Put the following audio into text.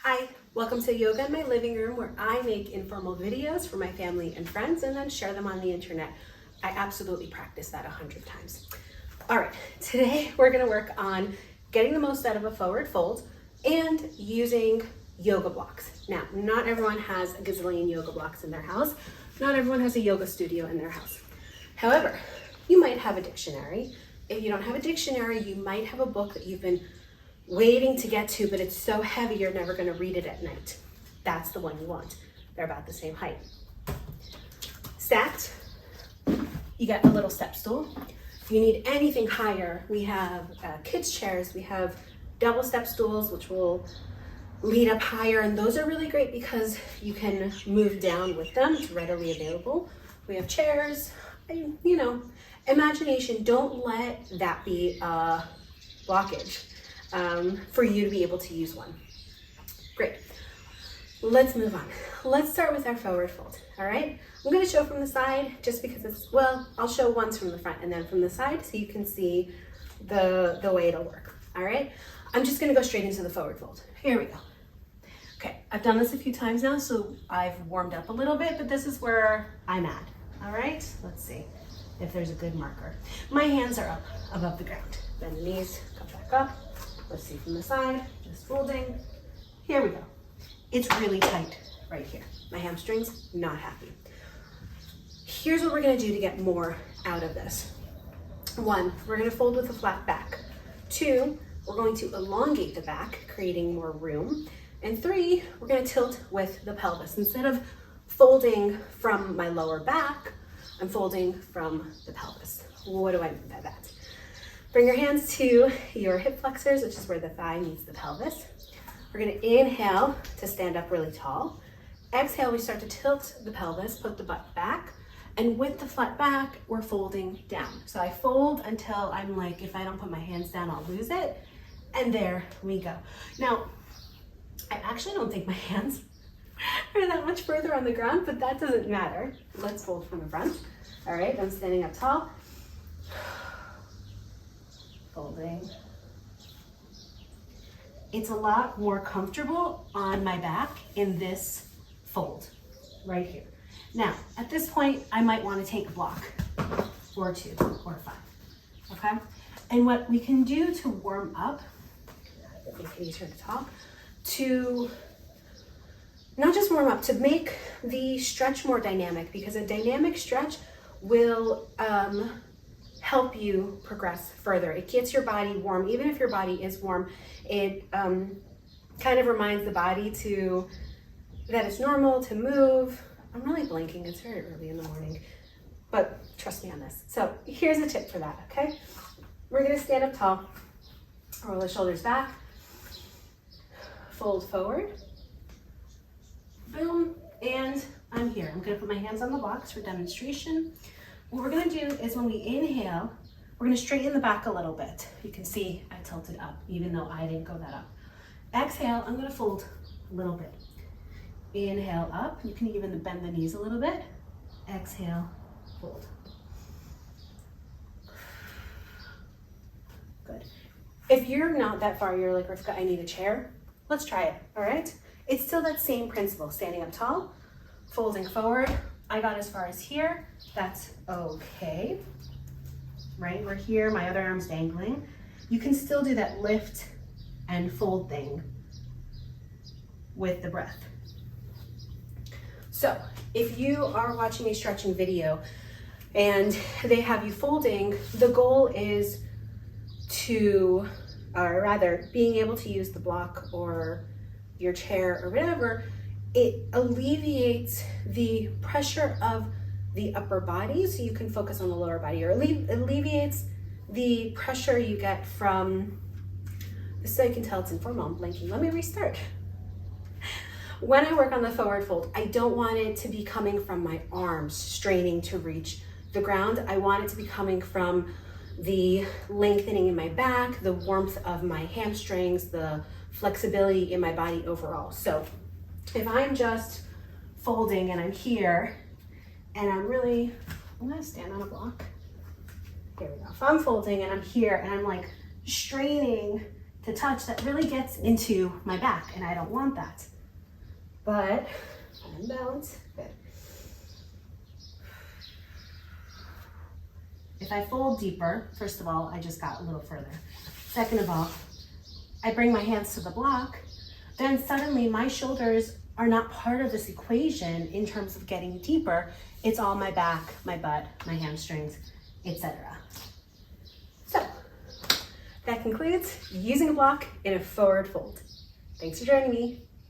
Hi, welcome to Yoga in My Living Room, where I make informal videos for my family and friends and then share them on the internet. I absolutely practice that 100 times. All right, today we're gonna work on getting the most out of a forward fold and using yoga blocks. Now, not everyone has a gazillion yoga blocks in their house. Not everyone has a yoga studio in their house. However, you might have a dictionary. If you don't have a dictionary, you might have a book that you've been waiting to get to, but it's so heavy you're never going to read it at night. That's the one you want. They're about the same height. Stacked, you got a little step stool. If you need anything higher, we have kids chairs, we have double step stools, which will lead up higher, and those are really great because you can move down with them. It's readily available. We have chairs, you know, imagination. Don't let that be a blockage for you to be able to use one. Great. Let's move on. Let's start with our forward fold. All right. I'm going to show from the side just because it's, well, I'll show once from the front and then from the side so you can see the way it'll work. All right. I'm just going to go straight into the forward fold. Here we go. Okay. I've done this a few times now, so I've warmed up a little bit, but this is where I'm at. All right. Let's see if there's a good marker. My hands are up above the ground. Bend the knees, come back up. Let's see from the side, just folding. Here we go. It's really tight right here. My hamstrings, not happy. Here's what we're gonna do to get more out of this. 1, we're gonna fold with a flat back. 2, we're going to elongate the back, creating more room. And 3, we're gonna tilt with the pelvis. Instead of folding from my lower back, I'm folding from the pelvis. What do I mean by that? Bring your hands to your hip flexors, which is where the thigh meets the pelvis. We're gonna inhale to stand up really tall. Exhale, we start to tilt the pelvis, put the butt back, and with the flat back, we're folding down. So I fold until I'm like, if I don't put my hands down, I'll lose it. And there we go. Now, I actually don't think my hands are that much further on the ground, but that doesn't matter. Let's fold from the front. All right, I'm standing up tall. Folding. It's a lot more comfortable on my back in this fold right here. Now, at this point, I might want to take a block or 2 or 5, okay? And what we can do to warm up, make it easier to talk, to not just warm up, to make the stretch more dynamic, because a dynamic stretch will help you progress further. It gets your body warm. Even if your body is warm, it kind of reminds the body that it's normal to move. I'm really blinking, it's very early in the morning, but trust me on this. So here's a tip for that, okay? We're gonna stand up tall, roll the shoulders back, fold forward, boom, and I'm here. I'm gonna put my hands on the blocks for demonstration. What we're gonna do is when we inhale, we're gonna straighten the back a little bit. You can see I tilted up, even though I didn't go that up. Exhale, I'm gonna fold a little bit. Inhale up, you can even bend the knees a little bit. Exhale, fold. Good. If you're not that far, you're like, Rivkah, I need a chair. Let's try it, all right? It's still that same principle, standing up tall, folding forward. I got as far as here, that's okay, right? We're here, my other arm's dangling. You can still do that lift and fold thing with the breath. So if you are watching a stretching video and they have you folding, the goal is to, or rather being able to use the block or your chair or whatever, it alleviates the pressure of the upper body so you can focus on the lower body, or alleviates the pressure you get from, so you can tell it's informal, I'm blinking. Let me restart. When I work on the forward fold, I don't want it to be coming from my arms straining to reach the ground. I want it to be coming from the lengthening in my back, the warmth of my hamstrings, the flexibility in my body overall. So if I'm just folding and I'm here and I'm gonna stand on a block. Here we go. If I'm folding and I'm here and I'm like straining to touch that really gets into my back, and I don't want that. But I'm balanced. Good. If I fold deeper, first of all, I just got a little further. Second of all, I bring my hands to the block, then suddenly my shoulders are not part of this equation in terms of getting deeper. It's all my back, my butt, my hamstrings, etc. So that concludes using a block in a forward fold. Thanks for joining me.